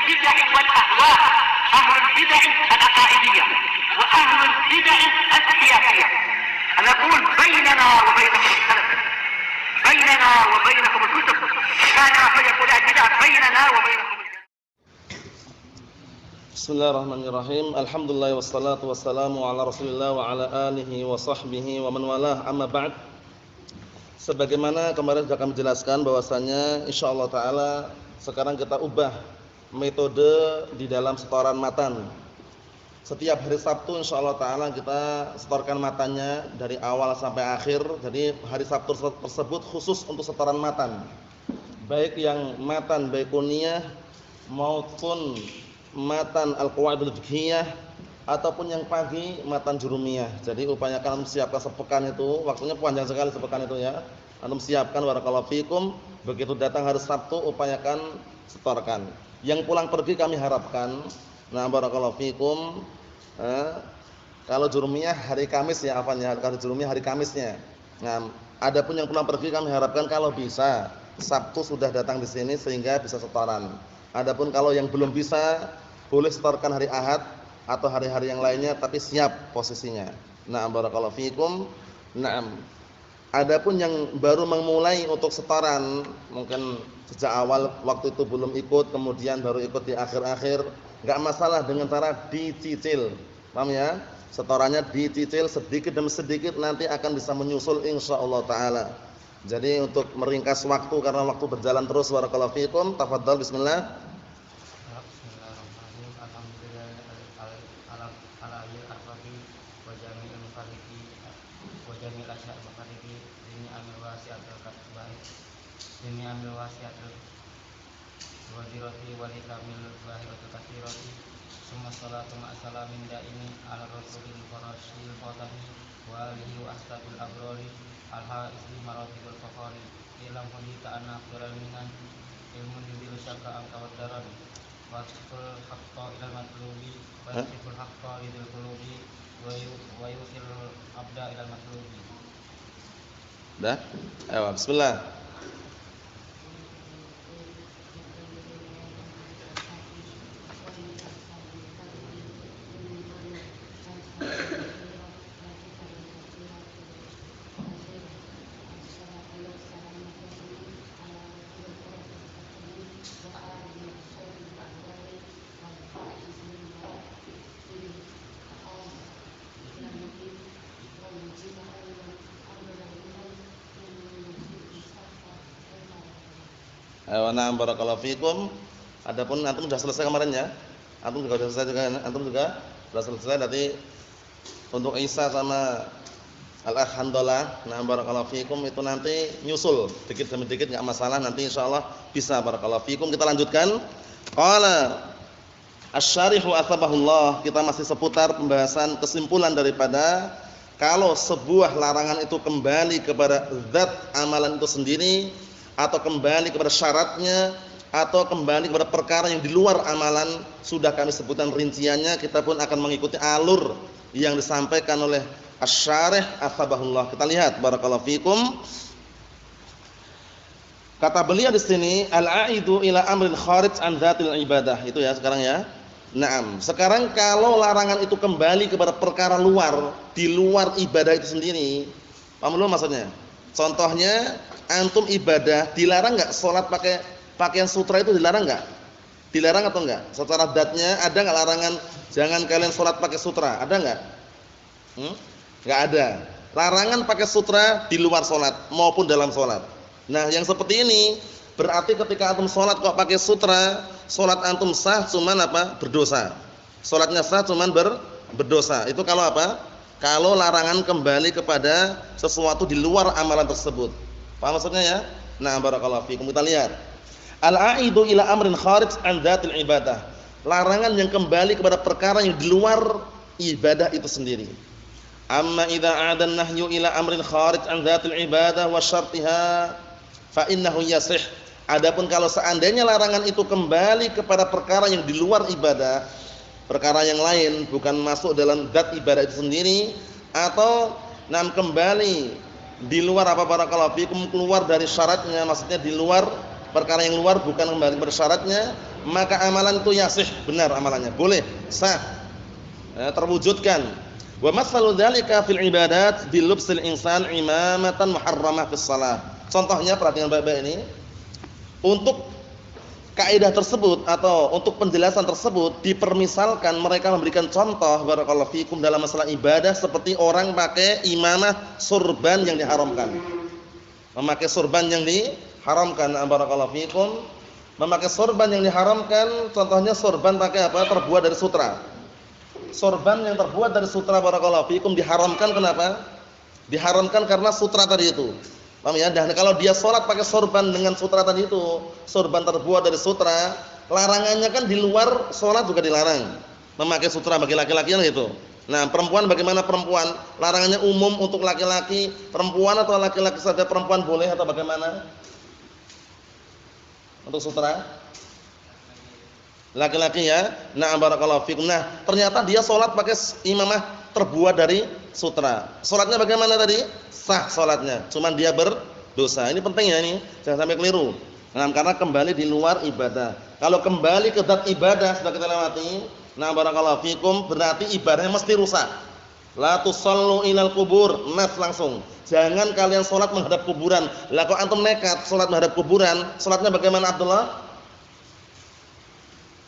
البدع والأهواء، أهل البدع العقائدية وأهل البدع السياسية. أنا أقول بيننا وبينكم السلف، بيننا وبينكم الكتب، كان فيقول البدع بيننا وبينكم. Bismillahirrahmanirrahim. Alhamdulillah wassalatu wassalamu ala Rasulillah wa ala alihi wa sahbihi wa man walah. Amma ba'd. Sebagaimana kemarin sudah kami jelaskan bahwasanya insyaallah taala sekarang kita ubah metode di dalam setoran matan. Setiap hari Sabtu insyaallah taala kita setorkan matannya dari awal sampai akhir. Jadi hari Sabtu tersebut khusus untuk setoran matan. Baik yang matan baiquniyah maupun matan al-qawaidul fiqhiyah ataupun yang pagi matan jurumiyah. Jadi upayakan antum siapkan sepekan itu, waktunya panjang sekali sepekan itu ya. Antum siapkan barakallahu fikum, begitu datang hari Sabtu upayakan setorkan. Yang pulang pergi kami harapkan, nah barakallahu fikum, kalau jurumiyah hari Kamis ya apanya, kalau jurumiyah hari Kamisnya. Nah, adapun yang pulang pergi kami harapkan kalau bisa Sabtu sudah datang di sini sehingga bisa setoran. Adapun kalau yang belum bisa boleh setorkan hari Ahad atau hari-hari yang lainnya tapi siap posisinya. Na'am barakallahu fikum. Na'am. Adapun yang baru memulai untuk setoran, mungkin sejak awal waktu itu belum ikut kemudian baru ikut di akhir-akhir, enggak masalah dengan cara dicicil. Paham ya? Setorannya dicicil sedikit demi sedikit nanti akan bisa menyusul insyaallah taala. Jadi untuk meringkas waktu karena waktu berjalan terus barakallahu fikum, tafadhal bismillah. Ini ambil wasiatul wadirati walikamil bahiratul kathirati summa salatu ma'asalamin da'ini ala rasulil farashil khatami wa alihi wa ashabil abrari al-haisli maratibul fakhari ilam hunita anna akhiral minan ilmun yudilu syaka angka wadaran wasiful haqqa ilal matlubi wasiful haqqa lidil qulubi wa yusil abda ilal matlubi. Dah? Ayo bismillah. Na'am barakallahu fikum. Adapun antum sudah selesai kemarin ya? Antum juga sudah selesai juga, antum juga sudah selesai tadi untuk Isa sama Al-Akh Handalah. Na'am barakallahu fikum itu nanti nyusul dikit demi dikit enggak masalah, nanti insyaallah bisa barakallahu fikum. Kita lanjutkan. Qala asy-syarihu atsabahullah, kita masih seputar pembahasan kesimpulan daripada kalau sebuah larangan itu kembali kepada zat amalan itu sendiri atau kembali kepada syaratnya atau kembali kepada perkara yang di luar amalan, sudah kami sebutkan rinciannya, kita pun akan mengikuti alur yang disampaikan oleh asy-syarih atsabahullah. Kita lihat barakallahu fikum. Kata beliau di sini al-aidu ila amrin kharij an dzatil ibadah. Itu ya sekarang ya. Naam. Sekarang kalau larangan itu kembali kepada perkara luar, di luar ibadah itu sendiri. Paham belum maksudnya? Contohnya antum ibadah dilarang enggak salat pakai pakaian sutra, itu dilarang enggak? Dilarang atau enggak? Secara datnya ada enggak larangan jangan kalian salat pakai sutra? Ada enggak? Enggak ada. Larangan pakai sutra di luar salat maupun dalam salat. Nah, yang seperti ini berarti ketika antum salat kok pakai sutra, salat antum sah cuman apa? Berdosa. Salatnya sah cuman berdosa. Itu kalau apa? Kalau larangan kembali kepada sesuatu di luar amalan tersebut. Paham maksudnya ya? Nah, barakallahu fikum. Kita lihat. Al-aidu ila amrin kharij an dzatil ibadah. Larangan yang kembali kepada perkara yang di luar ibadah itu sendiri. Amma idza 'ada an-nahyu ila amrin kharij an dzatil ibadah wa syartiha fa innahu yasih. Adapun kalau seandainya larangan itu kembali kepada perkara yang di luar ibadah, perkara yang lain bukan masuk dalam zat ibadah itu sendiri, atau kembali di luar apa barakallahu fikum, keluar dari syaratnya, maksudnya di luar perkara yang luar bukan kembali bersyaratnya, maka amalan itu yasih, benar amalannya, boleh, sah, terwujudkan. Wa mathalu dzalika fil ibadat bi lubsil insan imamatan muharramah fis shalah. Contohnya perhatikan baik-baik ini. Untuk kaidah tersebut atau untuk penjelasan tersebut dipermisalkan mereka memberikan contoh barakallahu fikum dalam masalah ibadah seperti orang pakai imamah surban yang diharamkan. Memakai surban yang diharamkan, barakallahu fikum. Memakai surban yang diharamkan, contohnya surban pakai apa? Terbuat dari sutra. Sorban yang terbuat dari sutra barakallahu fikum diharamkan, kenapa? Diharamkan karena sutra tadi itu. Paham ya? Dan kalau dia sholat pakai sorban dengan sutra tadi itu, sorban terbuat dari sutra, larangannya kan di luar sholat juga dilarang. Memakai sutra bagi laki-laki kan gitu. Nah, perempuan bagaimana perempuan? Larangannya umum untuk laki-laki, perempuan atau laki-laki saja perempuan boleh atau bagaimana? Untuk sutra? Laki-laki ya. Na'am barakallahu fikum. Nah, ternyata dia salat pakai imamah terbuat dari sutra. Salatnya bagaimana tadi? Sah salatnya. Cuman dia berdosa. Ini penting ya ini. Jangan sampai keliru. Nah, karena kembali di luar ibadah. Kalau kembali ke zat ibadah sudah kita lewati, na'am barakallahu fikum, berarti ibadahnya mesti rusak. La tusallu ilal kubur, nas langsung. Jangan kalian salat menghadap kuburan. Lah kok antum nekat salat menghadap kuburan, salatnya bagaimana Abdullah?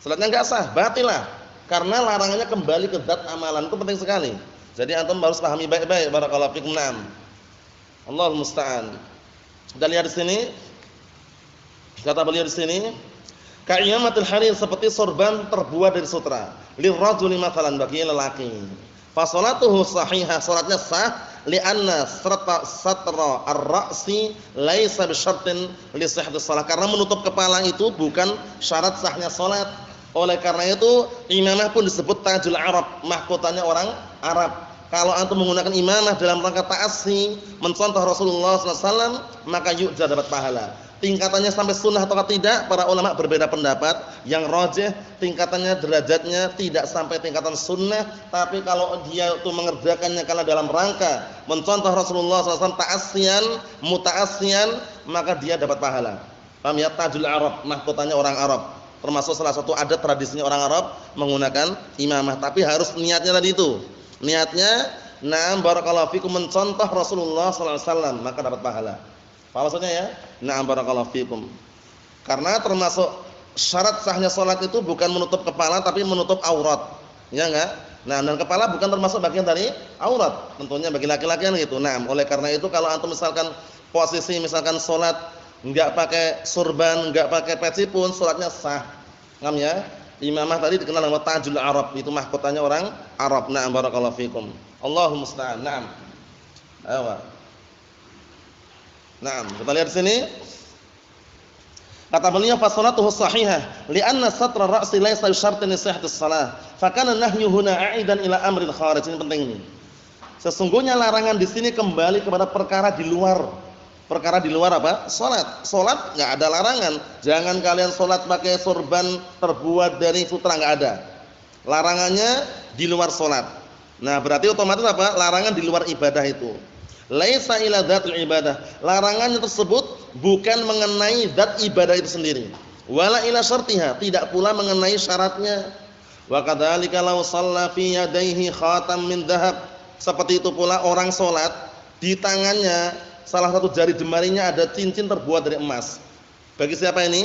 Salatnya enggak sah, batil lah. Karena larangannya kembali ke zat amalan, itu penting sekali. Jadi antum harus pahami baik-baik barakallahu fikum. Naam. Allahul musta'an. Kita lihat di sini. Kata beliau di sini, ka'iyamatul harir seperti sorban terbuat dari sutra. Lirrajuli mathalan bagi lelaki. Fa sholatuhu sahihah, salatnya sah li'anna satra ar-ra'si laisa bisyartin li sihhatis shalah. Karena menutup kepala itu bukan syarat sahnya salat. Oleh karena itu imamah pun disebut tajul Arab, mahkotanya orang Arab. Kalau antum menggunakan imamah dalam rangka ta'assi, mencontoh Rasulullah SAW, maka yu'jar dapat pahala. Tingkatannya sampai sunnah atau tidak, para ulama berbeda pendapat. Yang rajih tingkatannya derajatnya tidak sampai tingkatan sunnah, tapi kalau dia itu mengerjakannya karena dalam rangka mencontoh Rasulullah SAW ta'assian, muta'assian, maka dia dapat pahala. Paham ya? Tajul Arab, mahkotanya orang Arab. Termasuk salah satu adat tradisinya orang Arab menggunakan imamah, tapi harus niatnya tadi itu. Niatnya, na'am barakallahu fikum, mencontoh Rasulullah SAW, maka dapat pahala. Apa maksudnya ya? Na'am barakallahu fikum. Karena termasuk syarat sahnya salat itu bukan menutup kepala tapi menutup aurat. Ya enggak? Nah, dan kepala bukan termasuk bagian dari aurat. Tentunya bagi laki-laki kan gitu. Nah, oleh karena itu kalau antum misalkan posisi misalkan salat enggak pakai surban, enggak pakai peci pun salatnya sah. Paham ya? Imamah tadi dikenal dengan tajul Arab, itu mahkotanya orang Arab. Na'am barakallahu fikum. Allahumma musta'an. Na'am. Ayo. Naam, kita lihat sini. Kata beliau fa sholatuhu shahihah li'anna satra ra'si laysa bisyartin li sihhatis shalah. Fa kana nahyu huna a'idan ila amrin kharij. Ini penting ini. Sesungguhnya larangan di sini kembali kepada perkara di luar. Perkara di luar apa? Salat. Salat enggak ada larangan. Jangan kalian salat pakai sorban terbuat dari sutra, enggak ada. Larangannya di luar salat. Nah, berarti otomatis apa? Larangan di luar ibadah itu. Laisa ila dzatil ibadah. Larangannya tersebut bukan mengenai zat ibadah itu sendiri. Wala ila syartiha, tidak pula mengenai syaratnya. Wa kadzalika law shalla fi yadayhi khatam min dzahab. Seperti itu pula orang salat di tangannya salah satu jari jemarinya ada cincin terbuat dari emas. Bagi siapa ini?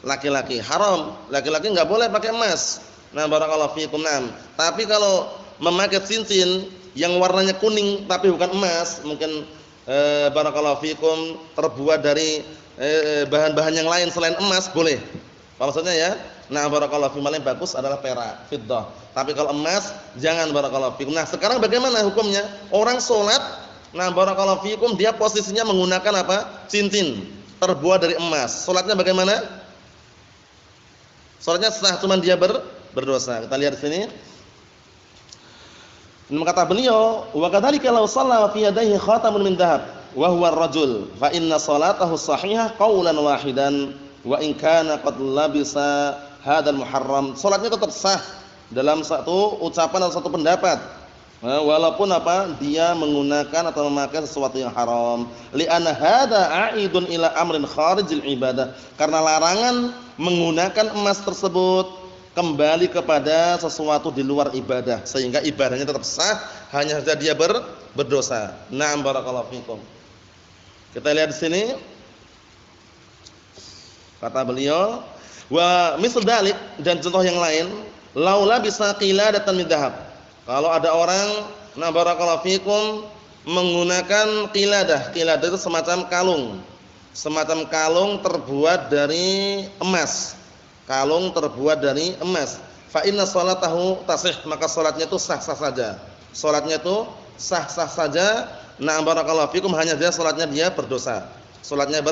Laki-laki. Haram. Laki-laki enggak boleh pakai emas. Nah, barakallahu fiikum. Tapi kalau memakai cincin yang warnanya kuning tapi bukan emas, mungkin barakallahu fikum terbuat dari bahan-bahan yang lain selain emas, boleh. Apa maksudnya ya? Nah, barakallahu fikum, yang bagus adalah perak, fiddah. Tapi kalau emas jangan, barakallahu fikum. Nah, sekarang bagaimana hukumnya? Orang salat, nah barakallahu fikum, dia posisinya menggunakan apa? Cincin terbuat dari emas. Salatnya bagaimana? Salatnya sah, cuman dia berdosa. Kita lihat di sini. Kata beliau, wa kadzalika law shalla fi yadayhi khatamun min dhahab wa huwa ar-rajul fa inna salatahu shahihah qaulan wahidan wa in kana qad labisa hadzal muharram. Salatnya tetap sah dalam satu ucapan atau satu pendapat. Nah, walaupun apa? Dia menggunakan atau memakai sesuatu yang haram. Li'anna hadza a'idun ila amrin kharijil ibadah. Karena larangan menggunakan emas tersebut kembali kepada sesuatu di luar ibadah, sehingga ibadahnya tetap sah, hanya saja dia berdosa. Na'am barakallahu fikum. Kita lihat di sini. Kata beliau, wa misal dalik, dan contoh yang lain, laula bisa qiladatan min dhahab. Kalau ada orang, na barakallahu fikum, menggunakan qiladah. Qiladah itu semacam kalung. Semacam kalung terbuat dari emas. Kalung terbuat dari emas. Fa inna sholatahu tasih, maka salatnya itu sah-sah saja. Salatnya itu sah-sah saja. Na barakallahu fikum, hanya dia salatnya dia berdosa. Salatnya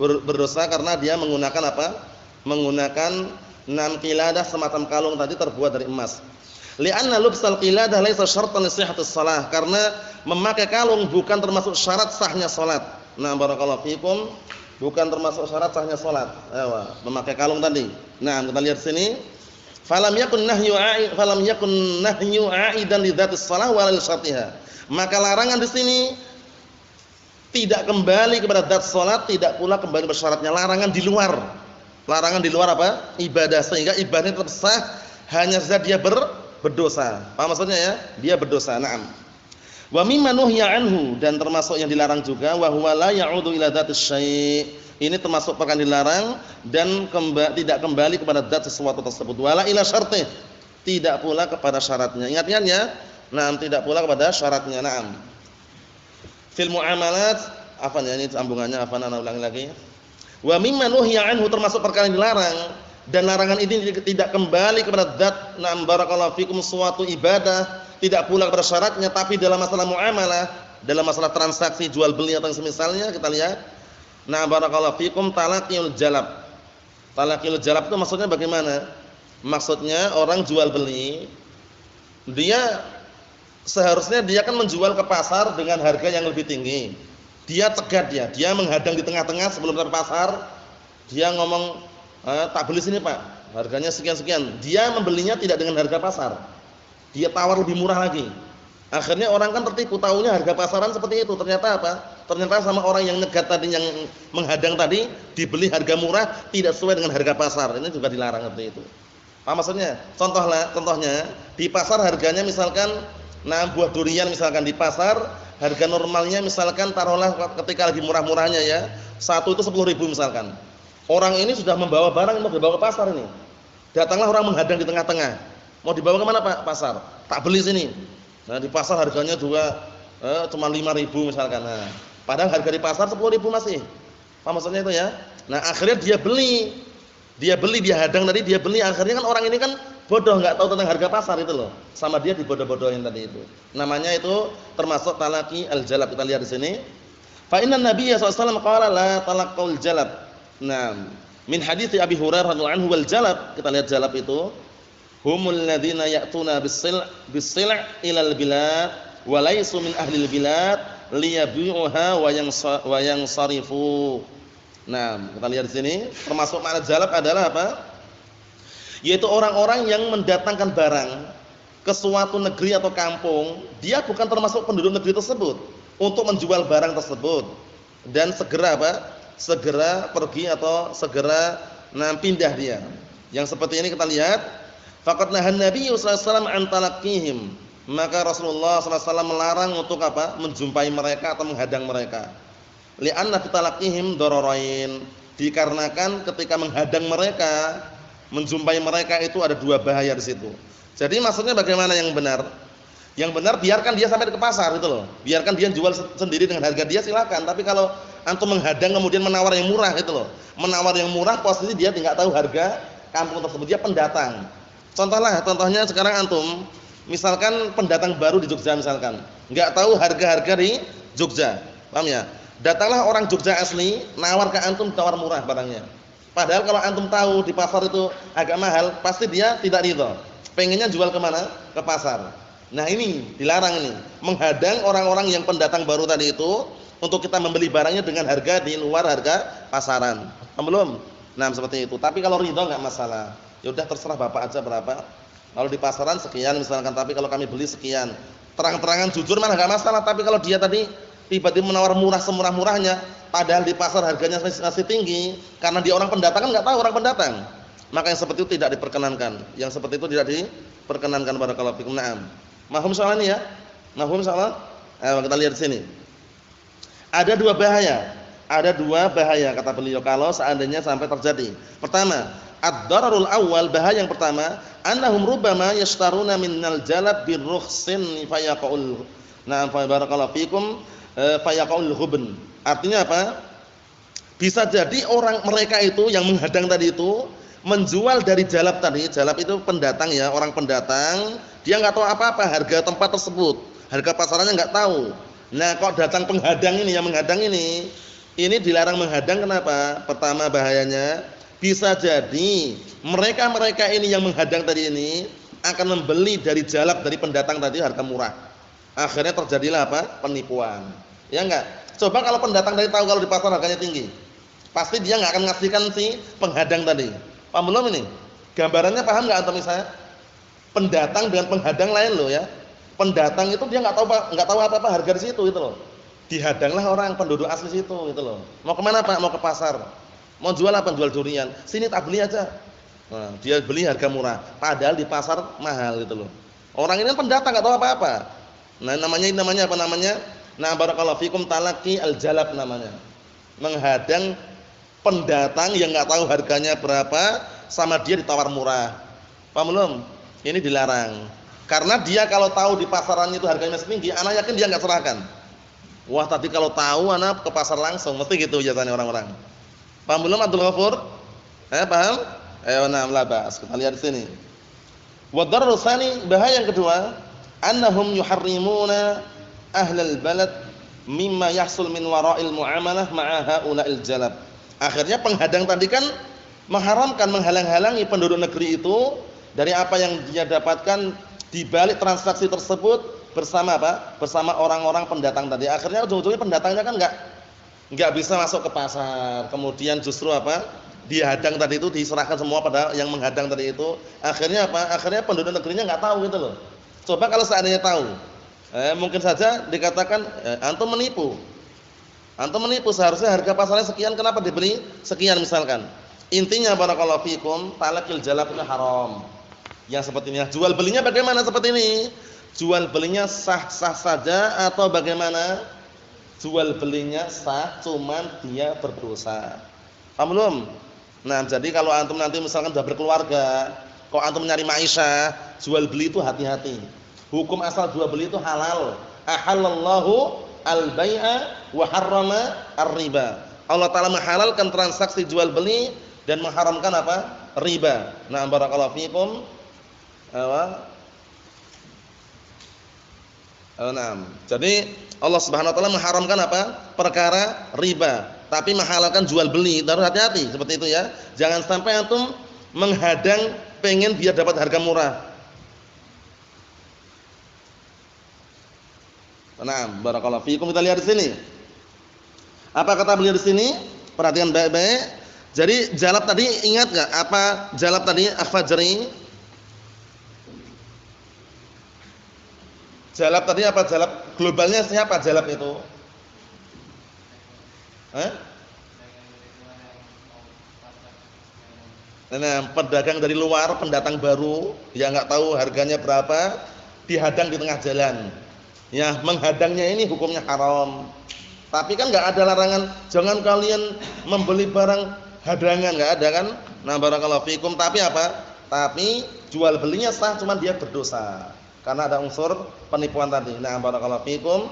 berdosa karena dia menggunakan apa? Menggunakan qiladah semacam kalung tadi terbuat dari emas. Li'anna lubsal qiladah laisa syartan li sihhatis shalah, karena memakai kalung bukan termasuk syarat sahnya salat. Nah, barakallahu fikum, bukan termasuk syarat sahnya salat. Memakai kalung tadi. Nah, kita lihat sini. Falam yakun nahyu a'idan li dzatis shalah wa lil syartiha. Maka larangan di sini tidak kembali kepada zat salat, tidak pula kembali kepada syaratnya. Larangan di luar. Larangan di luar apa? Ibadah, sehingga ibadahnya tetap sah, hanya saja dia berdosa. Paham maksudnya ya? Dia berdosa. Naam. Wa mimma nuhya anhu, dan termasuk yang dilarang juga wa huwa la ya'udu ila dzatis syai'. Ini termasuk perkara dilarang dan tidak kembali kepada zat sesuatu tersebut. Wala ila syartih, tidak pula kepada syaratnya. Ingat ya? Naam, tidak pula kepada syaratnya. Naam. Fil muamalat, apa ini sambungannya? Apa ana ulangi lagi? Wa mimma nuhya anhu, termasuk perkara yang dilarang, dan larangan ini tidak kembali kepada zat, na'am barakallahu fikum, suatu ibadah, tidak pula kepada syaratnya, tapi dalam masalah muamalah, dalam masalah transaksi jual beli atau semisalnya, kita lihat, na'am barakallahu fikum, talaqiyul jalab. Talaqiyul jalab itu maksudnya bagaimana? Maksudnya orang jual beli, dia seharusnya dia kan menjual ke pasar dengan harga yang lebih tinggi. Dia cegat, dia menghadang di tengah-tengah sebelum sampai pasar. Dia ngomong, tak beli sini Pak, harganya sekian-sekian. Dia membelinya tidak dengan harga pasar, dia tawar lebih murah lagi. Akhirnya orang kan tertipu, taunya harga pasaran seperti itu. Ternyata apa? Ternyata sama orang yang nyegat tadi, yang menghadang tadi, dibeli harga murah, tidak sesuai dengan harga pasar. Ini juga dilarang seperti itu. Apa maksudnya? Contohnya di pasar harganya misalkan, buah durian misalkan di pasar harga normalnya misalkan taruhlah ketika lagi murah-murahnya ya, satu itu 10.000 misalkan. Orang ini sudah membawa barang, mau dibawa ke pasar ini. Datanglah orang menghadang di tengah-tengah. Mau dibawa ke mana Pak? Pasar. Tak beli sini. Nah, di pasar harganya juga cuma 5.000 misalkan. Nah, padahal harga di pasar 10.000 masih. Apa maksudnya itu ya? Nah, akhirnya dia beli, dia hadang tadi, dia beli. Akhirnya kan orang ini kan bodoh, enggak tahu tentang harga pasar itu loh. Sama dia dibodoh-bodohin tadi itu. Namanya itu termasuk talaqi al-jalab. Kita lihat di sini. Fa inna Nabiyya sallallahu alaihi wasallam qala la talaqul jalab. Nah, min hadits Abi Hurairah radhiyallahu anhu wal jalab. Kita lihat jalab itu humul ladzina ya'tuna bis-sil' ila al-bilad wa laysu min ahli al-bilad liyabi'uha wa yansarifu. Nah, kita lihat di sini termasuk makna jalab adalah apa? Yaitu orang-orang yang mendatangkan barang ke suatu negeri atau kampung, dia bukan termasuk penduduk negeri tersebut, untuk menjual barang tersebut dan segera apa? Segera pergi atau segera pindah dia. Yang seperti ini kita lihat, faqad nahan Nabi sallallahu alaihi wasallam an talaqihim. Maka Rasulullah sallallahu alaihi wasallam melarang untuk apa? Menjumpai mereka atau menghadang mereka. Li'anna fi talaqihim dararain. Dikarenakan ketika menghadang mereka, menjumpai mereka itu ada dua bahaya di situ. Jadi maksudnya bagaimana yang benar? Yang benar biarkan dia sampai ke pasar itu loh. Biarkan dia jual sendiri dengan harga dia, silakan. Tapi kalau antum menghadang kemudian menawar yang murah itu loh. Menawar yang murah posisi dia tidak tahu harga kampung tersebut, dia pendatang. Contohnya sekarang antum misalkan pendatang baru di Jogja misalkan, enggak tahu harga-harga di Jogja. Paham ya? Datanglah orang Jogja asli, nawar ke antum, tawar murah barangnya. Padahal kalau antum tahu di pasar itu agak mahal, pasti dia tidak ridho. Pengennya jual kemana? Ke pasar. Nah ini dilarang ini, menghadang orang-orang yang pendatang baru tadi itu untuk kita membeli barangnya dengan harga di luar harga pasaran. Belum? Nah seperti itu. Tapi kalau ridho enggak masalah. Ya udah terserah Bapak aja berapa. Kalau di pasaran sekian misalkan, tapi kalau kami beli sekian. terang-terangan jujur malah enggak masalah, tapi kalau dia tadi tiba-tiba menawar murah semurah-murahnya, padahal di pasar harganya masih tinggi, karena dia orang pendatang kan enggak tahu orang pendatang. Maka yang seperti itu tidak diperkenankan. Yang seperti itu tidak diperkenankan barakallahu fikum. Naam. Mahum soal ini ya? Mahum soal? Ayo kita lihat di sini. Ada dua bahaya. Ada dua bahaya kata beliau kalau seandainya sampai terjadi. Pertama, ad-dararul awal, bahaya yang pertama, annahum rubbama yashtaruna minnal jalab birrukhsin fayaqul. Na'am fa barakallahu fikum fayaqul hubn. Artinya apa? Bisa jadi orang mereka itu yang menghadang tadi itu menjual dari jalab tadi. Jalab itu pendatang ya, orang pendatang, dia enggak tahu apa-apa harga tempat tersebut. Harga pasarannya enggak tahu. Nah, kok datang penghadang ini yang menghadang ini dilarang menghadang kenapa? Pertama bahayanya bisa jadi mereka ini yang menghadang tadi ini akan membeli dari jalab dari pendatang tadi harga murah. Akhirnya terjadilah apa? Penipuan. Ya enggak? Coba kalau pendatang tadi tahu kalau di pasar harganya tinggi, pasti dia enggak akan ngasihkan si penghadang tadi. Paham belum ini? Gambarannya paham enggak atau misalnya pendatang dengan penghadang lain loh ya. Pendatang itu dia enggak tahu apa-apa harga di situ gitu loh. Dihadanglah orang penduduk asli situ gitu loh. Mau kemana Pak? Mau ke pasar. Mau jual apa? Jual durian. Sini tak beli aja. Nah, dia beli harga murah, padahal di pasar mahal gitu loh. Orang ini pendatang enggak tahu apa-apa. Nah, namanya apa namanya? Nah, barakallahu fikum talaqi al-jalab namanya. Menghadang pendatang yang enggak tahu harganya berapa sama dia ditawar murah. Paham belum? Ini dilarang. Karena dia kalau tahu di pasaran itu harganya masih tinggi, anak yakin dia enggak serahkan. Wah, tadi kalau tahu anak ke pasar langsung, mesti gitu biasanya orang-orang. Paham belum Abdul Ghafur? Paham? Ayo na'am la ba'as. Kita lihat di sini. Wa darru tsani, bahaya yang kedua, annahum yuharrimuna ahlal balad mimma yahsul min wara'il muamalah ma'a haula'il jalab. Akhirnya penghadang tadi kan mengharamkan, menghalang-halangi penduduk negeri itu dari apa yang dia dapatkan di balik transaksi tersebut bersama apa? Bersama orang-orang pendatang tadi. Akhirnya ujung-ujungnya pendatangnya kan enggak bisa masuk ke pasar. Kemudian justru apa? Dihadang tadi itu diserahkan semua pada yang menghadang tadi itu. Akhirnya apa? Akhirnya penduduk negerinya enggak tahu gitu loh. Coba kalau seandainya tahu. Mungkin saja dikatakan antum menipu. Antum menipu, seharusnya harga pasarnya sekian, kenapa dibeli sekian misalkan. Intinya barakallahu fikum, talaqil jalab itu haram. Yang seperti ini. Jual belinya bagaimana seperti ini? Jual belinya sah-sah saja atau bagaimana? Jual belinya sah, cuman dia berdosa. Paham belum? Nah, jadi kalau antum nanti misalkan sudah berkeluarga, kok antum nyari maisha, jual beli itu hati-hati. Hukum asal jual beli itu halal. Ahallallahu al-bai'a wa harrama ar-riba. Allah Ta'ala menghalalkan transaksi jual beli dan mengharamkan apa? Riba. Nah, barakallahu fikum. Jadi Allah Subhanahu wa taala mengharamkan apa? Perkara riba, tapi menghalalkan jual beli. Harus hati-hati seperti itu ya. Jangan sampai antum menghadang pengen biar dapat harga murah. Naam, barakallahu fiikum. Kita lihat di sini. Apa kata beliau di sini? Perhatikan baik-baik. Jadi jalab tadi ingat enggak apa jalab tadi Al-Fajri? Jalab tadi apa? Jalab globalnya siapa jalab itu? Nah, pedagang dari luar, pendatang baru yang enggak tahu harganya berapa, dihadang di tengah jalan. Ya, menghadangnya ini hukumnya haram. Tapi kan enggak ada larangan jangan kalian membeli barang hadangan, enggak ada kan? Nah, barakallahu fikum. Tapi apa? Tapi jual belinya sah, cuman dia berdosa. Karena ada unsur penipuan tadi. Nah, barakallahu fikum.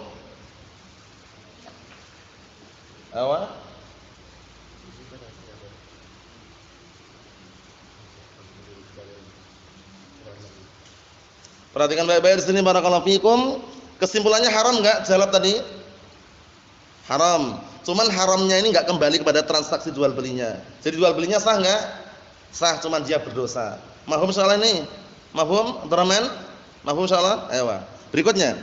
Perhatikan baik-baik di sini barakallahu fikum. Kesimpulannya haram enggak jalab tadi? Haram. Cuman haramnya ini enggak kembali kepada transaksi jual belinya. Jadi jual belinya sah enggak? Sah, cuman dia berdosa. Mahfum soal ini? Mahfum, Abdurrahman? Mahfum insyaallah? Ayo. Berikutnya.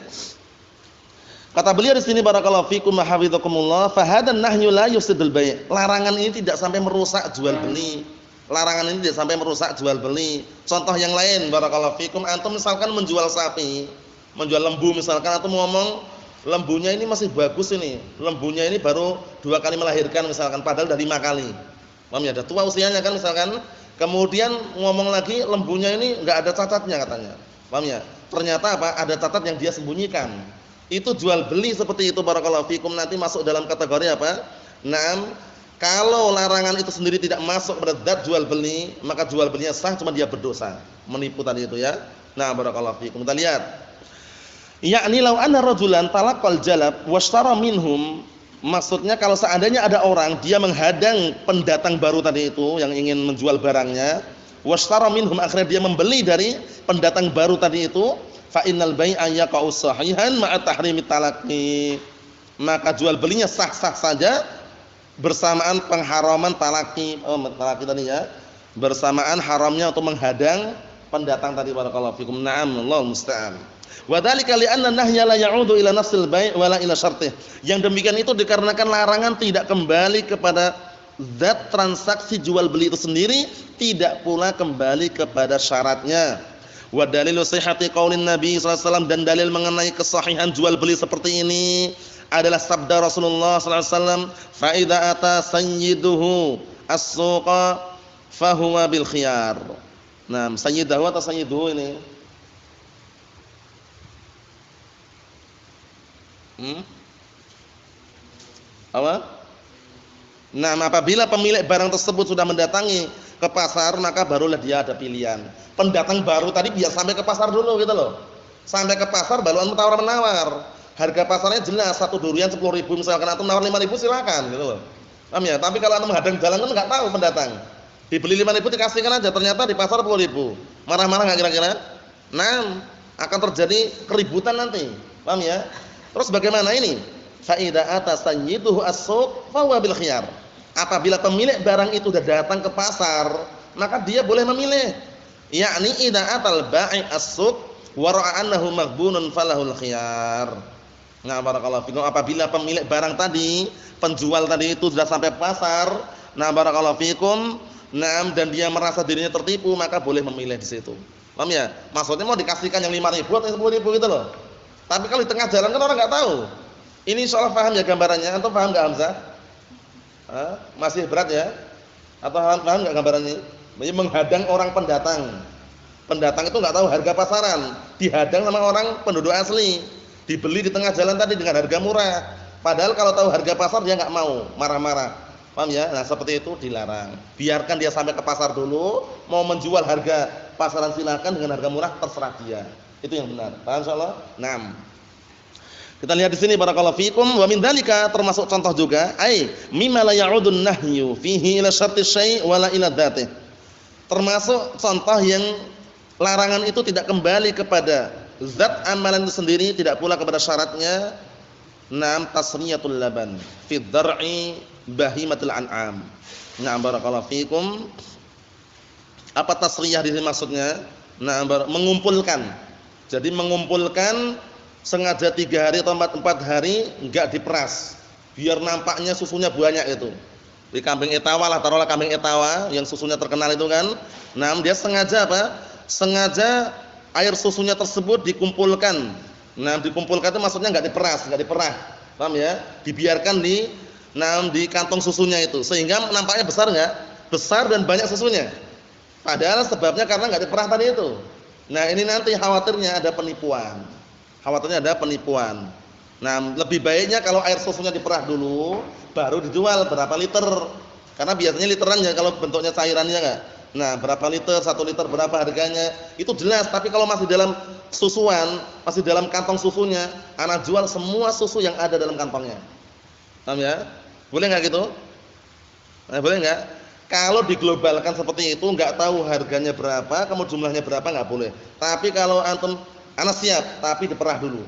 Kata beliau di sini barakallahu fikum wa hafizakumullah, fa hadan nahyu la yusidul bai'. Larangan ini tidak sampai merusak jual beli. Larangan ini tidak sampai merusak jual beli. Contoh yang lain barakallahu fikum, antum misalkan menjual sapi. menjual lembu misalkan, atau ngomong lembunya ini masih bagus ini, lembunya ini baru 2 kali melahirkan misalkan, padahal udah 5 kali. Paham ya? Udah tua usianya kan misalkan. Kemudian ngomong lagi lembunya ini enggak ada cacatnya katanya. Paham ya? Ternyata apa? Ada cacat yang dia sembunyikan. Itu jual beli seperti itu barakallahu fikum, nanti masuk dalam kategori apa? Naam, kalau larangan itu sendiri tidak masuk pada zat jual beli, maka jual belinya sah, cuma dia berdosa, menipu tadi itu ya. Nah, barakallahu fikum. Kita lihat. Yakni law anna rajulan talaqal jalab washtara minhum, maksudnya kalau seandainya ada orang dia menghadang pendatang baru tadi itu yang ingin menjual barangnya, washtara minhum, akhirnya dia membeli dari pendatang baru tadi itu, fa innal bai'a yaqa'u sahihan ma'a tahrimit talaqi, maka jual belinya sah-sah saja bersamaan pengharaman talaqi. Talaqi tadi ya, bersamaan haramnya untuk menghadang pendatang tadi barakallahu fikum. Na'am, Allahu musta'an. Wa dzalika li'anna nahya la ya'udu ila nafsil bai' wala ila syartih. Yang demikian itu dikarenakan larangan tidak kembali kepada zat transaksi jual beli itu sendiri, tidak pula kembali kepada syaratnya. Wa dalilu sihhati qaulin Nabi sallallahu alaihi wasallam, dan dalil mengenai kesahihan jual beli seperti ini adalah sabda Rasulullah sallallahu alaihi wasallam, fa idza ata sayyiduhu as-suqa fa huwa bil khiyar. Nah, sayyidahu atau sayyiduhu ini? Apa? Nah, apabila pemilik barang tersebut sudah mendatangi ke pasar, maka barulah dia ada pilihan. Pendatang baru tadi biar sampai ke pasar dulu gitu loh. Sampai ke pasar baru tawar-menawar. Harga pasarnya jelas, satu durian 10.000 misalkan, atau nawar 5.000 silakan gitu loh. Paham ya? Tapi kalau antum menghadang jalan kan enggak tahu pendatang. Dibeli 5.000 dikasihkan aja, ternyata di pasar 10.000. Marah-marah enggak kira-kira? Nah, akan terjadi keributan nanti. Paham ya? Terus bagaimana ini? Fa idza ata sayyiduhu as-suq fa huwa bil khiyar. Apabila pemilik barang itu sudah datang ke pasar, maka dia boleh memilih. Yakni idza atal bai' as-suq wa ra'a annahu maghbunun falahul khiyar. Nah, barakallahu fikum, apabila pemilik barang tadi, penjual tadi itu sudah sampai pasar, nah barakallahu fikum, nah, dan dia merasa dirinya tertipu, maka boleh memilih di situ. Paham ya? Maksudnya mau dikasihkan yang 5.000 atau 10.000 gitu loh. Tapi kalau di tengah jalan kan orang enggak tahu. Ini insyaallah paham ya gambarannya? Antum paham enggak Hamzah? Masih berat ya? Atau paham enggak gambarannya? Ini menghadang orang pendatang. Pendatang itu enggak tahu harga pasaran, dihadang sama orang penduduk asli. Dibeli di tengah jalan tadi dengan harga murah. Padahal kalau tahu harga pasar dia enggak mau, marah-marah. Paham ya? Nah, seperti itu dilarang. Biarkan dia sampai ke pasar dulu, mau menjual harga pasaran silakan, dengan harga murah terserah dia. Itu yang benar. Paham insyaallah? Naam. Kita lihat di sini barakallahu fikum, wa min dzalika, termasuk contoh juga, ai mimma la ya'udun nahyu fihi ila syarti syai' wala ila dzatih. Termasuk contoh yang larangan itu tidak kembali kepada zat amalan itu sendiri, tidak pula kepada syaratnya. Naam, tasriyatul laban fi dzar'i bahimatul an'am. Nah, barakallahu fikum. Apa tasriyah di sini maksudnya? Nah, mengumpulkan. Jadi mengumpulkan sengaja 3 hari atau 4 hari enggak diperas, biar nampaknya susunya banyak itu. Di kambing etawa lah, taruhlah kambing etawa yang susunya terkenal itu kan. Nah, dia sengaja apa? Sengaja air susunya tersebut dikumpulkan. Nah, dikumpulkan itu maksudnya enggak diperas, enggak diperah. Paham ya? Dibiarkan di kantong susunya itu, sehingga nampaknya besar enggak? Besar dan banyak susunya. Padahal sebabnya karena enggak diperah tadi itu. Nah, ini nanti khawatirnya ada penipuan. Khawatirnya ada penipuan. Nah, lebih baiknya kalau air susunya diperah dulu, baru dijual berapa liter. Karena biasanya literan ya kalau bentuknya cairannya enggak. Nah, berapa liter, 1 liter berapa harganya, itu jelas. Tapi kalau masih dalam susuan, masih dalam kantong susunya, ana jual semua susu yang ada dalam kantongnya. Paham ya? Boleh enggak gitu? Nah, boleh enggak? Kalau diglobalkan seperti itu, enggak tahu harganya berapa, kemudian jumlahnya berapa, enggak boleh. Tapi kalau antum, ana siap, tapi diperah dulu.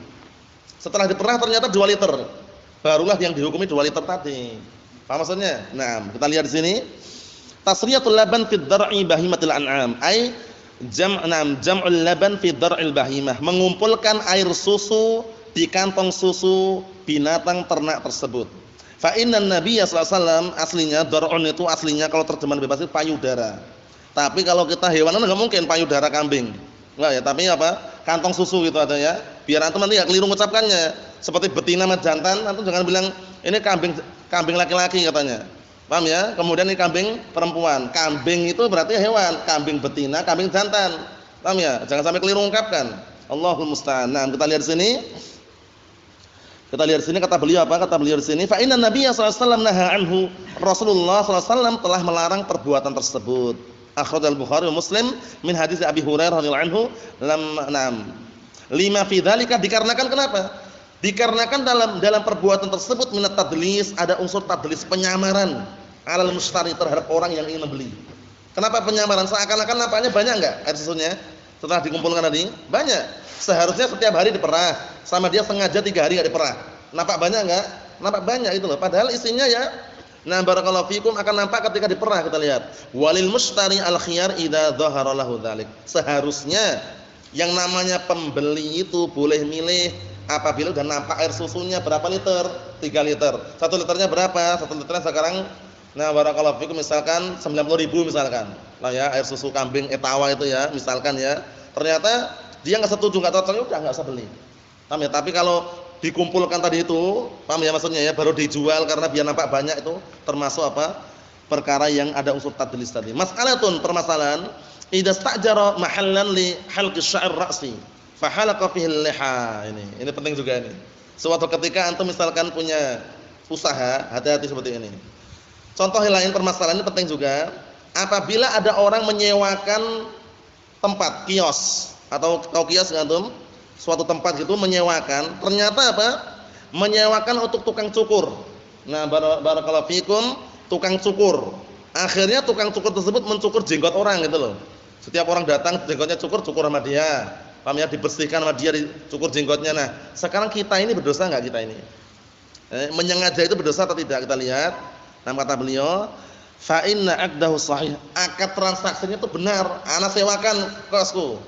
Setelah diperah ternyata 2 liter, barulah yang dihukumi 2 liter tadi. Paham maksudnya? Nah, kita lihat di sini. Tasriyatul laban fi dzar'i bahimatil an'am, ai jam'ul laban fi dzar'il bahimah, mengumpulkan air susu di kantong susu binatang ternak tersebut. Fa innan nabiyya sallallahu alaihi wasallam, aslinya dzar'un itu aslinya kalau terjemahan bebas itu payudara. Tapi kalau kita hewan enggak mungkin payudara kambing. Enggak ya, tapi apa? Kantong susu gitu ada ya. Biar antum nanti enggak keliru mengucapkannya. Seperti betina sama jantan, antum jangan bilang ini kambing laki-laki katanya. Paham ya? Kemudian ini kambing perempuan. Kambing itu berarti hewan, kambing betina, kambing jantan. Paham ya? Jangan sampai keliru mengungkapkan. Allahul musta'an. Nah, kita lihat di sini. Kita lihat di sini kata beliau apa? Kata beliau di sini, fa inna nabiyya sallallahu alaihi wasallam naha anhu. Rasulullah sallallahu alaihi wasallam telah melarang perbuatan tersebut. Akhrajal Bukhari wa Muslim min hadis Abi Hurairah radhiyallahu anhu lima fi dzalika, dikarenakan kenapa? Dikarenakan dalam perbuatan tersebut minat tadlis, ada unsur tadlis, penyamaran alal mustari terhadap orang yang ingin membeli. Kenapa penyamaran? Seakan-akan nampaknya banyak enggak air susunya setelah dikumpulkan tadi? Banyak. Seharusnya setiap hari diperah, sama dia sengaja 3 hari enggak diperah. Nampak banyak enggak? Nampak banyak itu loh. Padahal isinya ya, nah barakallahu fikum, akan nampak ketika diperah. Kita lihat. Walil mustari al khiyar idza dhahara lahu dzalik. Seharusnya yang namanya pembeli itu boleh milih apabila sudah nampak air susunya berapa liter? 3 liter. 1 liternya berapa? 1 liternya sekarang, nah barakallahu fikum, misalkan 90.000 misalkan. Nah ya, air susu kambing etawa itu ya, misalkan ya. Ternyata dia enggak setuju, enggak cocok, udah enggak usah beli. Paham ya? Tapi kalau dikumpulkan tadi itu, paham ya maksudnya ya, baru dijual karena biar nampak banyak, itu termasuk apa? Perkara yang ada unsur tadlis tadi. Mas'alatun, permasalahan, idza sta'jara mahallan li halqi sya'ir ra'si fa halaqa fihi al-liha. Ini penting juga ini. Suatu ketika antum misalkan punya usaha, hati-hati seperti ini. Contoh lain permasalahan ini penting juga. Apabila ada orang menyewakan tempat kios atau kios antum, suatu tempat gitu menyewakan, ternyata apa? Menyewakan untuk tukang cukur. Nah, barakallahu fikum, tukang cukur. Akhirnya tukang cukur tersebut mencukur jenggot orang gitu loh. Setiap orang datang jenggotnya cukur sama dia. Paham ya? Dibersihkan sama dia, dicukur jenggotnya. Nah, sekarang kita ini berdosa enggak kita ini? Menyengaja itu berdosa atau tidak? Kita lihat. Nah, kata beliau, fa inna aqdahu sahih. Akad transaksinya itu benar. Ana sewakan kiosku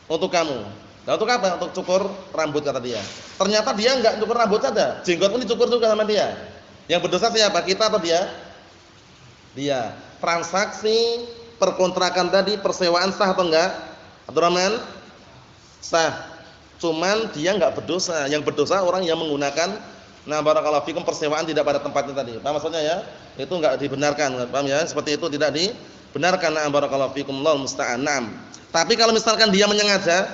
untuk kamu. Nah, untuk apa? Untuk cukur rambut kata dia. Ternyata dia enggak cukur rambut saja, jenggot pun dicukur juga sama dia. Yang berdosa siapa? Kita atau dia? Dia. Transaksi perkontrakan tadi, persewaan sah atau enggak? Abdurrahman? Sah. Cuman dia enggak berdosa. Yang berdosa orang yang menggunakan, nah barakallahu fikum, persewaan tidak pada tempatnya tadi. Paham maksudnya ya? Itu enggak dibenarkan. Paham ya? Seperti itu tidak dibenarkan. Nah barakallahu fikum, Allahu musta'an. Naam. Tapi kalau misalkan dia menyengaja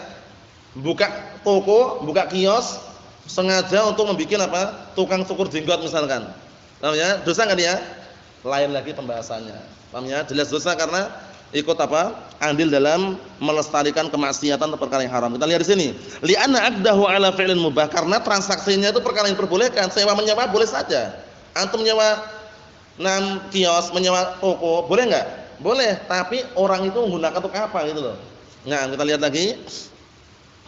buka toko, buka kios sengaja untuk membuat apa? Tukang cukur jenggot misalkan. Paham ya? Dosa enggak dia? Lain lagi pembahasannya. Paham ya? Jelas dosa karena ikut apa? Andil dalam melestarikan kemaksiatan atau perkara yang haram. Kita lihat di sini. Li'anna aqdahu 'ala fi'lin mubah, karena transaksinya itu perkara yang diperbolehkan. Sewa menyewa boleh saja. Antum menyewa kios, menyewa toko, boleh enggak? Boleh, tapi orang itu menggunakan untuk apa gitu loh. Nah, kita lihat lagi.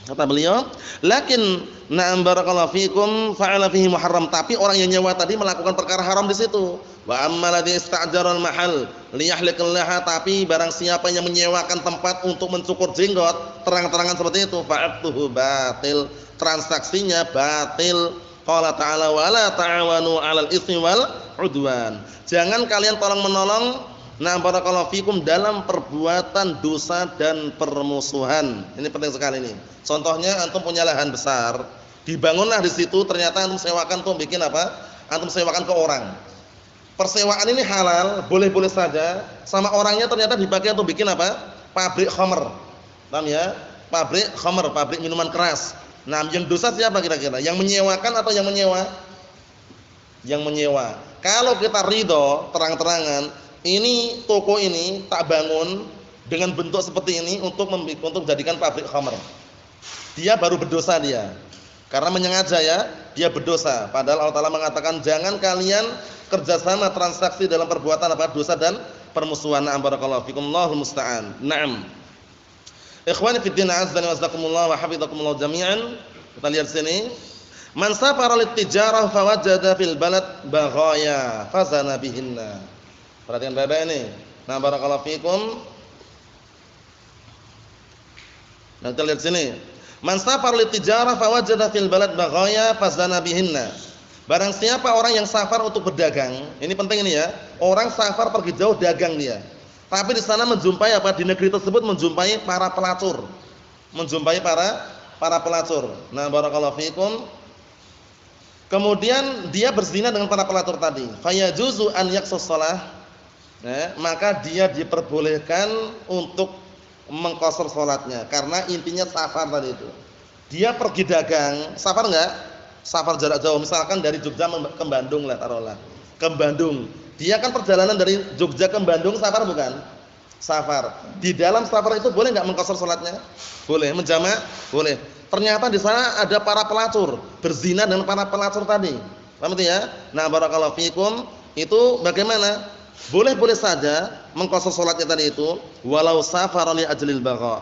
Kata beliau, lakin na'am barakallahu fikum fa'ala fihi muharram, tapi orang yang nyewa tadi melakukan perkara haram di situ. Wa amma ladzi ista'jara al-mahal liyahliqal laha, tapi barang siapa yang menyewakan tempat untuk mencukur jenggot, terang-terangan seperti itu, fa'atuhu batil, transaksinya batil. Qala ta'ala wa la ta'awanu 'alal itsmi wal 'udwan. Jangan kalian tolong-menolong, nah barakallahu fikum, dalam perbuatan dosa dan permusuhan. Ini penting sekali ini. Contohnya antum punya lahan besar, dibangunlah di situ, ternyata antum sewakan untuk bikin apa? Antum sewakan ke orang. Persewaan ini halal, boleh-boleh saja. Sama orangnya ternyata dipakai untuk bikin apa? Pabrik khamr. Paham ya? Pabrik khamr, pabrik minuman keras. Nah, yang dosa siapa kira-kira? Yang menyewakan atau yang menyewa? Yang menyewa. Kalau kita ridho terang-terangan, ini toko ini tak bangun dengan bentuk seperti ini untuk jadikan pabrik khamr, dia baru berdosa dia. Karena menyengaja ya, dia berdosa. Padahal Allah Ta'ala mengatakan jangan kalian kerjasama transaksi dalam perbuatan apa? Dosa dan permusuhan. Na'am barakallahu fikum, Allahul musta'an. Na'am. Ikhwani fid din, azzani wa azakumullah wa hafizakumullah jami'an. Kita lihat sini. Man safara lit-tijarah fawajada fil balad baghaya fazana bihinna. Perhatikan baik-baik ini. Nah barakallahu fikum. Nah kita lihat sini. Man safar lit-tijarah fawajada fil balad baghaya fazana bihinna. Barang siapa orang yang safar untuk berdagang, ini penting ini ya. Orang safar pergi jauh dagang dia. Tapi di sana menjumpai apa? Di negeri tersebut menjumpai para pelacur. Menjumpai para para pelacur. Nah, barakallahu fikum. Kemudian dia berzina dengan para pelacur tadi. Fayajuzu an yaqsus shalah. Maka dia diperbolehkan untuk mengqasar salatnya karena intinya safar tadi itu. Dia pergi dagang, safar enggak? Safar jarak jauh, misalkan dari Jogja ke Bandung lah taruhlah. Ke Bandung. Dia kan perjalanan dari Jogja ke Bandung safar bukan? Safar. Di dalam safar itu boleh enggak mengqasar salatnya? Boleh. Menjamak? Boleh. Ternyata di sana ada para pelacur, berzina dengan para pelacur tadi. Paham itu ya? Nah, barakallahu fikum, itu bagaimana? Boleh-boleh saja mengqasar salatnya tadi itu walau safara li ajlil bagha.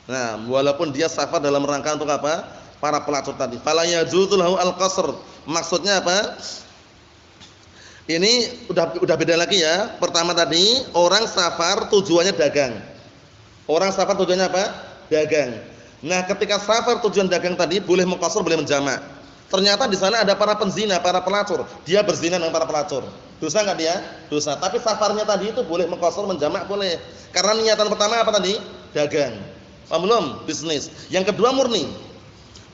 Nah, walaupun dia safar dalam rangka untuk apa? Para pelacur tadi. Fala yajuzu lahu al-qasr. Maksudnya apa? Ini udah beda lagi ya. Pertama tadi orang safar tujuannya dagang. Orang safar tujuannya apa? Dagang. Nah, ketika safar tujuan dagang tadi boleh mengqasar, boleh menjamak. Ternyata di sana ada para penzina, para pelacur. Dia berzina dengan para pelacur. Dosa enggak dia? Dosa. Tapi safarnya tadi itu boleh mengqasar, menjamak boleh. Karena niatan pertama apa tadi? Dagang. Paham belum? Bisnis. Yang kedua murni.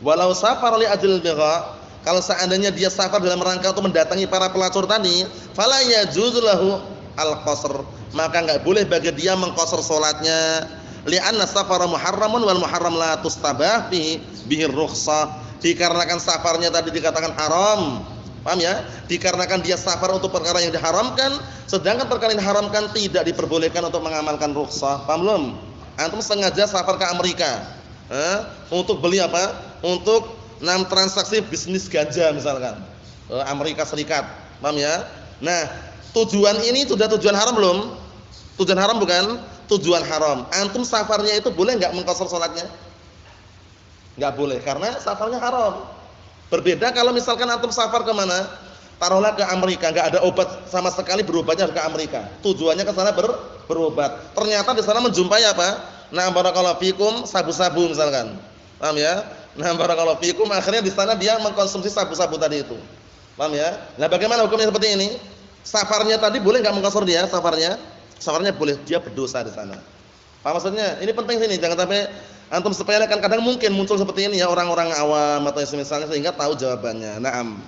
Walau safar li ajlil bagha, kalau seandainya dia safar dalam rangka untuk mendatangi para pelacur tadi, fala yajuzu lahu al-qasr. Maka enggak boleh bagi dia mengqasar salatnya. Li'anna safara muharramun wal muharram la tustabah bihi rukhsah. Dikarenakan safarnya tadi dikatakan haram. Paham ya? Dikarenakan dia safar untuk perkara yang diharamkan, sedangkan perkara yang diharamkan tidak diperbolehkan untuk mengamalkan rukhsah. Paham belum? Antum sengaja safar ke Amerika, untuk beli apa? Untuk transaksi bisnis ganja misalkan. Amerika Serikat. Paham ya? Nah, tujuan ini sudah tujuan haram belum? Tujuan haram bukan? Tujuan haram. Antum safarnya itu boleh enggak mengqasar salatnya? Enggak boleh karena safarnya haram. Berbeda kalau misalkan antum safar ke mana? Taruhlah ke Amerika, enggak ada obat sama sekali, berobatnya ke Amerika. Tujuannya ke sana berobat. Ternyata di sana menjumpai apa? Nah, barakallahu fikum, sabu-sabu misalkan. Paham ya? Nah, barakallahu fikum, akhirnya di sana dia mengkonsumsi sabu-sabu tadi itu. Paham ya? Nah, bagaimana hukumnya seperti ini? Safarnya tadi boleh enggak mengqasar dia safarnya? Safarnya boleh, dia berdosa di sana. Apa maksudnya? Ini penting sini, jangan sampai antum sepelekan. Kadang mungkin muncul seperti ini ya orang-orang awam atau semisalnya sehingga tahu jawabannya. Naam.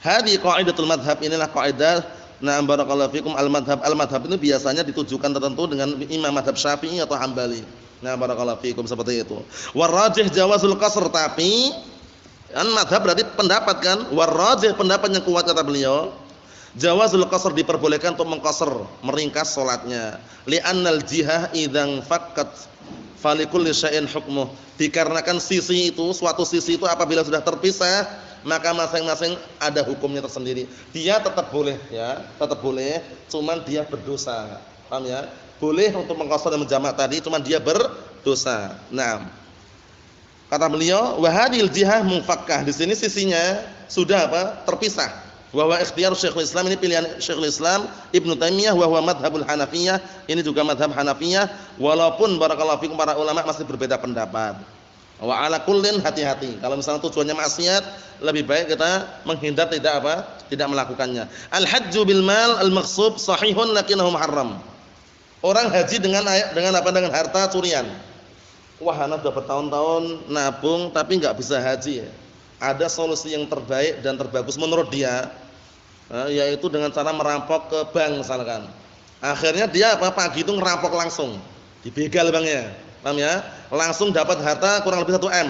Hadi qaidatul madhab, inilah kaidah. Naam barakallahu fikum al-madhab. Al-madhab itu biasanya ditujukan tertentu dengan imam madhab Syafi'i atau Hambali. Nah, barakallahu fikum seperti itu. Warrajih jawazul qasr, tapi madhab berarti pendapat kan? Warrajih pendapat yang kuat kata beliau. Jawazul qasr diperbolehkan untuk mengqasar, meringkas salatnya. Li'annal jihah idzan fakkat falikulli syai'in hukmuh. Dikarenakan sisi itu, suatu sisi itu apabila sudah terpisah, maka masing-masing ada hukumnya tersendiri. Dia tetap boleh ya, tetap boleh, cuman dia berdosa. Paham ya? Boleh untuk mengqasar dan menjamak tadi, cuman dia berdosa. Nah, kata beliau, wa hadhil jihah munfakkah. Di sini sisinya sudah apa? Terpisah. Wa huwa ikhtiyar Syekhul Islam, ini pilihan Syekhul Islam Ibnu Taimiyah, wa huwa madhabul Hanafiyah, ini juga madhab Hanafiyah, walaupun barakallahu fikum para ulama masih berbeda pendapat. Wa ala kullin, hati-hati. Kalau misalnya tujuannya maksiat, lebih baik kita menghindar, tidak apa? Tidak melakukannya. Al-hajju bil mal al-maghsub sahihun lakinnahu muharram. Orang haji dengan apa? Dengan harta curian. Wah, ana sudah bertahun-tahun nabung tapi enggak bisa haji ya. Ada solusi yang terbaik dan terbagus menurut dia, yaitu dengan cara merampok ke bank misalkan. Akhirnya dia apa? Pagi itu ngerampok langsung, dibegal banknya, paham ya? Langsung dapat harta kurang lebih 1 M.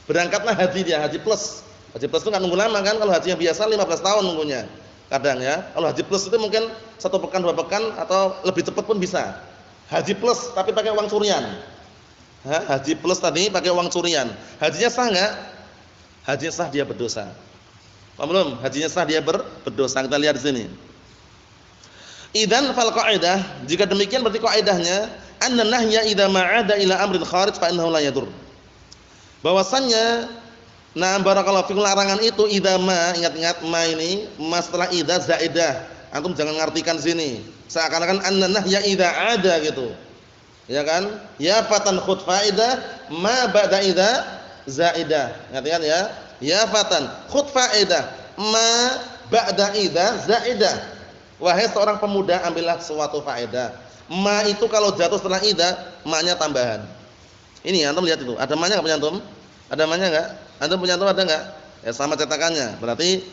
Berangkatlah haji dia, haji plus. Haji plus itu nggak nunggu lama kan? Kalau haji yang biasa 15 tahun nunggunya. Kadang ya, kalau haji plus itu mungkin 1 pekan 2 pekan atau lebih cepat pun bisa. Haji plus tapi pakai uang curian. Haji plus tadi pakai uang curian. Hajinya sah nggak? Hajinya sah, dia berdosa. Paham belum? Hajinya sah, dia berdosa. Kita lihat di sini. Idzan fal qaidah, jika demikian berarti qaidahnya anna nahya idza ma'ada ila amrin kharij fa innahu la yadur. Bahwasannya nah barakallahu fikum, larangan itu idza ma, ingat-ingat ma ini ma setelah idza zaidah. Antum jangan ngartikan sini seakan-akan anna nahya idza ada gitu. Ya kan? Ya fatan khud faidah ma ba'da idza zaidah. Ingat ya? Ya fatan khud faidah ma ba'da idza zaidah. Wahai seorang pemuda, ambillah suatu faedah. Ma itu kalau jatuh setelah idza, ma-nya tambahan. Ini antum lihat itu. Ada ma-nya enggak punya antum? Ada maknya enggak? Antum punya tuh ada enggak? Ya sama cetakannya. Berarti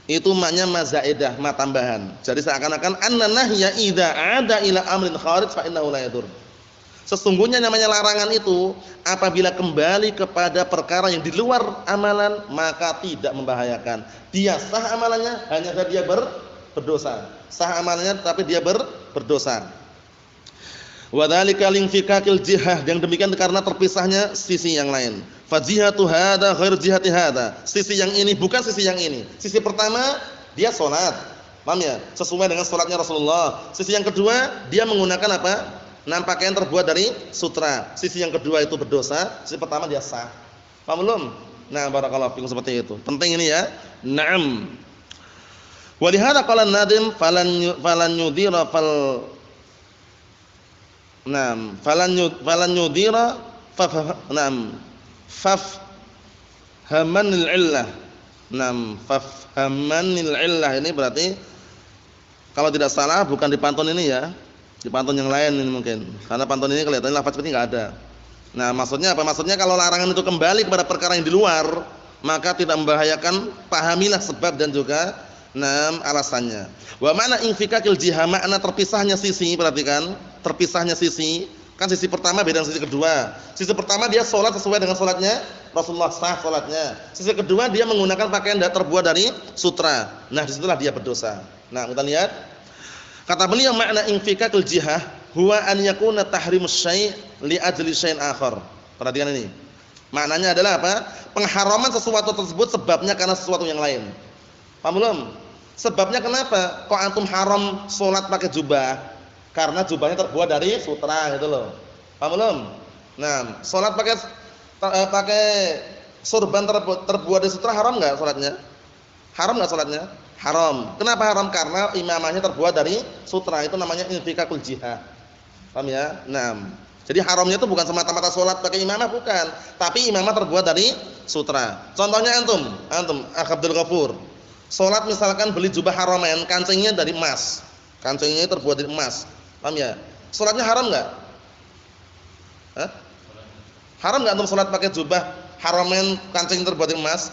itu maknya mazaidah, ma tambahan. Jadi seakan-akan an-nahya idza ada ila amrin kharij fa innahu la yadur. Sesungguhnya namanya larangan itu apabila kembali kepada perkara yang di luar amalan maka tidak membahayakan. Dia sah amalannya, hanya saja dia berdosa. Sah amalannya tapi dia berdosa. Wa dzalika linfikakil jihah, yang demikian karena terpisahnya sisi yang lain. Fa jihatu hadza ghair jihati hadza. Sisi yang ini bukan sisi yang ini. Sisi pertama dia salat. Paham ya? Sesuai dengan salatnya Rasulullah. Sisi yang kedua dia menggunakan apa? Pakaian terbuat dari sutra. Sisi yang kedua itu berdosa, sisi pertama dia sah. Paham belum? Nah, barakallahu fikum seperti itu. Penting ini ya. Naam. Wa li hadza qala an-nadim falan yudhira fal Naam, falan yudhira naam fafhamanil illah. Naam, fafhamanil illah ini berarti kalau tidak salah bukan di pantun ini ya. Di pantun yang lain ini mungkin. Karena pantun ini kelihatannya lafaz seperti enggak ada. Nah, maksudnya apa? Maksudnya kalau larangan itu kembali kepada perkara yang di luar, maka tidak membahayakan, pahamilah sebab dan juga alasannya. Wa ma'na infikakil jihah, makna terpisahnya sisi, perhatikan, terpisahnya sisi. Kan sisi pertama beda dengan sisi kedua. Sisi pertama dia salat sesuai dengan salatnya Rasulullah, sah salatnya. Sisi kedua dia menggunakan pakaian terbuat dari sutra. Nah, disitulah dia berdosa. Nah, kita lihat. Kata beliau makna infikakul jihah huwa an yakuna tahrimus syai' li ajli syai'in akhar. Perhatikan ini. Maknanya adalah apa? Pengharaman sesuatu tersebut sebabnya karena sesuatu yang lain. Paham belum? Sebabnya kenapa? Kok antum haram salat pakai jubah? Karena jubahnya terbuat dari sutra gitu loh. Paham belum? Nah, salat pakai sorban terbuat dari sutra haram enggak salatnya? Haram enggak salatnya? Haram. Kenapa haram? Karena imamahnya terbuat dari sutra. Itu namanya infikakul jihah. Paham ya? Nah, jadi haramnya itu bukan semata-mata salat pakai imamah, bukan. Tapi imamah terbuat dari sutra. Contohnya antum Abdul Ghafur. Salat misalkan beli jubah Haramain, kancingnya dari emas. Kancingnya terbuat dari emas. Paham ya? Salatnya haram enggak? Hah? Haram enggak antum salat pakai jubah Haramain kancing terbuat dari emas?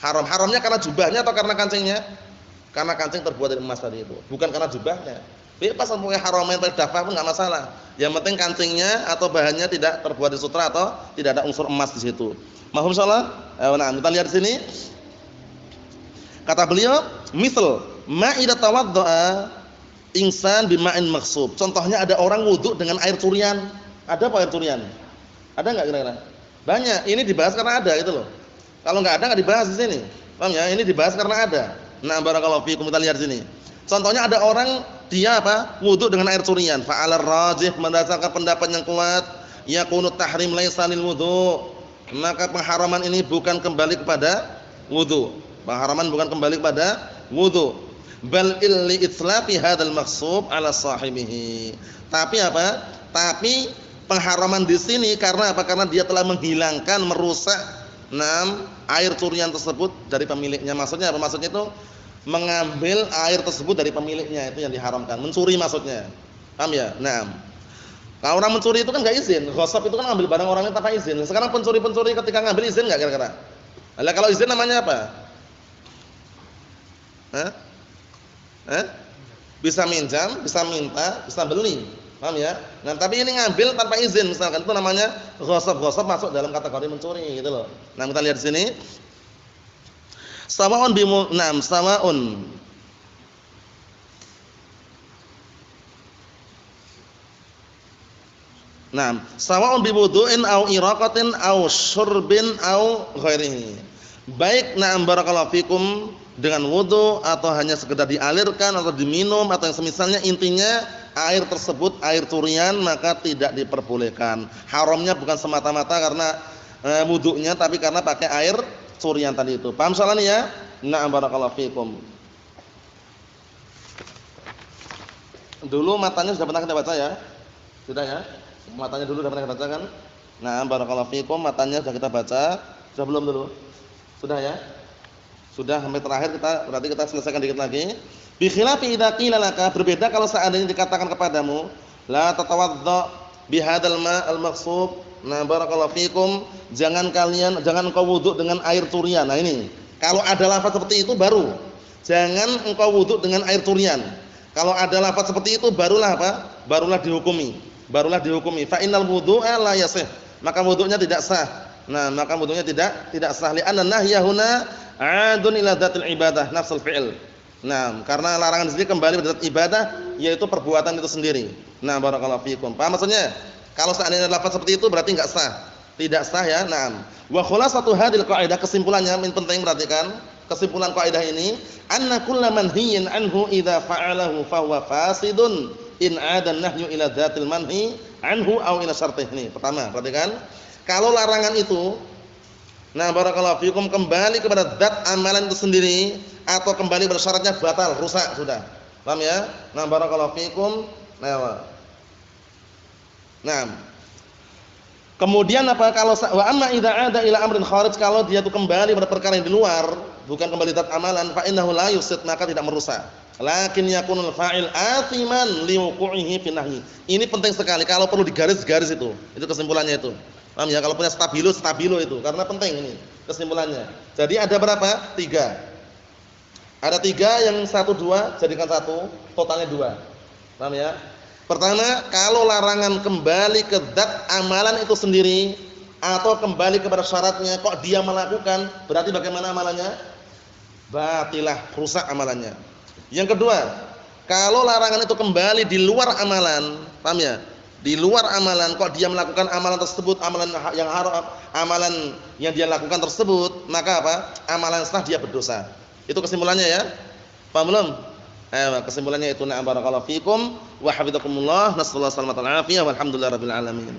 Haram. Haramnya karena jubahnya atau karena kancingnya? Karena kancing terbuat dari emas tadi itu, bukan karena jubahnya. Bebas mau Haramain pakai dafah pun enggak masalah. Yang penting kancingnya atau bahannya tidak terbuat dari sutra atau tidak ada unsur emas di situ. Mahum insyaallah? Nah, kita lihat di sini. Kata beliau, misal ma idza tawaddaa insan bima'in maghsub. Contohnya ada orang wudu dengan air curian. Ada apa air curian? Ada enggak kira-kira? Banyak. Ini dibahas karena ada gitu loh. Kalau enggak ada enggak dibahas di sini. Paham ya? Ini dibahas karena ada. Nah, barakallahu fiikum, kita lihat sini. Contohnya ada orang dia apa? Wudu dengan air curian. Fa'alar rajih, berdasarkan pendapat yang kuat, yakunu tahrim laisa lil wudu. Maka pengharaman ini bukan kembali kepada wudu. Pengharaman bukan kembali kepada wudu. Bal illi itlafi hadzal maqsub ala sahibihi. Tapi apa? Tapi pengharaman di sini karena apa? Karena dia telah menghilangkan, merusak air curian tersebut dari pemiliknya. Maksudnya apa? Maksudnya itu mengambil air tersebut dari pemiliknya, itu yang diharamkan. Mencuri maksudnya. Paham ya? Nah, kalau orang mencuri itu kan enggak izin. Ghasab itu kan ngambil barang orang lain tanpa izin. Sekarang pencuri-pencuri ketika ngambil izin enggak kira-kira? Lah kalau izin namanya apa? Bisa minjam, bisa minta, bisa beli. Paham ya? Nah, tapi ini ngambil tanpa izin misalkan, itu namanya ghasab. Ghasab masuk dalam kategori mencuri gitu loh. Nah, kita lihat di sini. Sawa'un sawa'un. Naam, sawa'un biwudu'in au iraqatin au syurbin au ghairihi. Baik, na'am barakallahu fikum, dengan wudu atau hanya sekedar dialirkan atau diminum atau yang semisalnya, intinya air tersebut air curian maka tidak diperbolehkan. Haramnya bukan semata-mata karena wudunya tapi karena pakai air curian tadi itu. Paham soalnya ya? Na'am barakallahu fikum. Dulu matanya sudah pernah kita baca ya? Sudah ya? Matanya dulu sudah pernah kita baca kan? Na'am barakallahu fikum, matanya sudah kita baca. Sudah belum dulu? Sudah ya? Sudah sampai terakhir, berarti kita selesaikan dikit lagi. Bi khilafi idza qila laka, berbeda kalau seandainya dikatakan kepadamu la tatawadda bihadzal ma' al-maghsub. Nah, barakallahu fikum, jangan engkau wudu dengan air turian. Nah, ini. Kalau ada lafaz seperti itu baru. Jangan engkau wudu dengan air turian. Kalau ada lafaz seperti itu barulah apa? Barulah dihukumi. Fa innal wudu'a la yasih. Maka wudunya tidak sah. Nah, maka wudunya tidak sah. Li'anna nahya huna 'adun ila dzatil ibadah, nafsul fi'il. Nah, karena larangan di sini kembali pada zat ibadah, yaitu perbuatan itu sendiri. Nah, barakallahu fikum. Paham maksudnya? Kalau seandainya lafaz seperti itu berarti enggak sah. Tidak sah ya. Naam. Wa khulasatu hadhil qaidah, kesimpulannya penting perhatikan. Kesimpulan kaidah ini, anna kullu manhiyin anhu idza fa'alahu fa huwa fasidun in 'ada an-nahyu ila dzatil manhi anhu aw ila syartih. Ini pertama, perhatikan. Kalau larangan itu, nah barakallahu fikum, kembali kepada zat amalan itu sendiri atau kembali pada syaratnya, batal, rusak sudah. Paham ya? Nah barakallahu fikum. Nah. Kemudian apa kalau wa amma idza 'ada ila amrin kharij, kalau dia itu kembali pada perkara yang di luar, bukan kembali zat amalan, fa innahu la yusid, maka tidak merusak. Lakin yakunul fa'il athiman liwuqu'ihi fi nahyi. Ini penting sekali, kalau perlu digaris-garis itu. Itu kesimpulannya itu. Paham ya? Kalau punya stabilo itu, karena penting ini kesimpulannya. Jadi ada berapa? 3. Ada 3, yang 1 2 jadikan 1, totalnya 2. Paham ya? Pertama, kalau larangan kembali ke zat amalan itu sendiri atau kembali kepada syaratnya, kok dia melakukan, berarti bagaimana amalannya? Batilah, rusak amalannya. Yang kedua, kalau larangan itu kembali di luar amalan, paham ya? Di luar amalan, kok dia melakukan amalan tersebut, amalan yang haram, amalan yang dia lakukan tersebut, maka apa? Amalan sah, dia berdosa. Itu kesimpulannya ya. Paham belum? Kesimpulannya itu, na'am barakallahu fikum wa hafizakumullah, nasallahu alaihi wasallam, walhamdulillahirabbil alamin.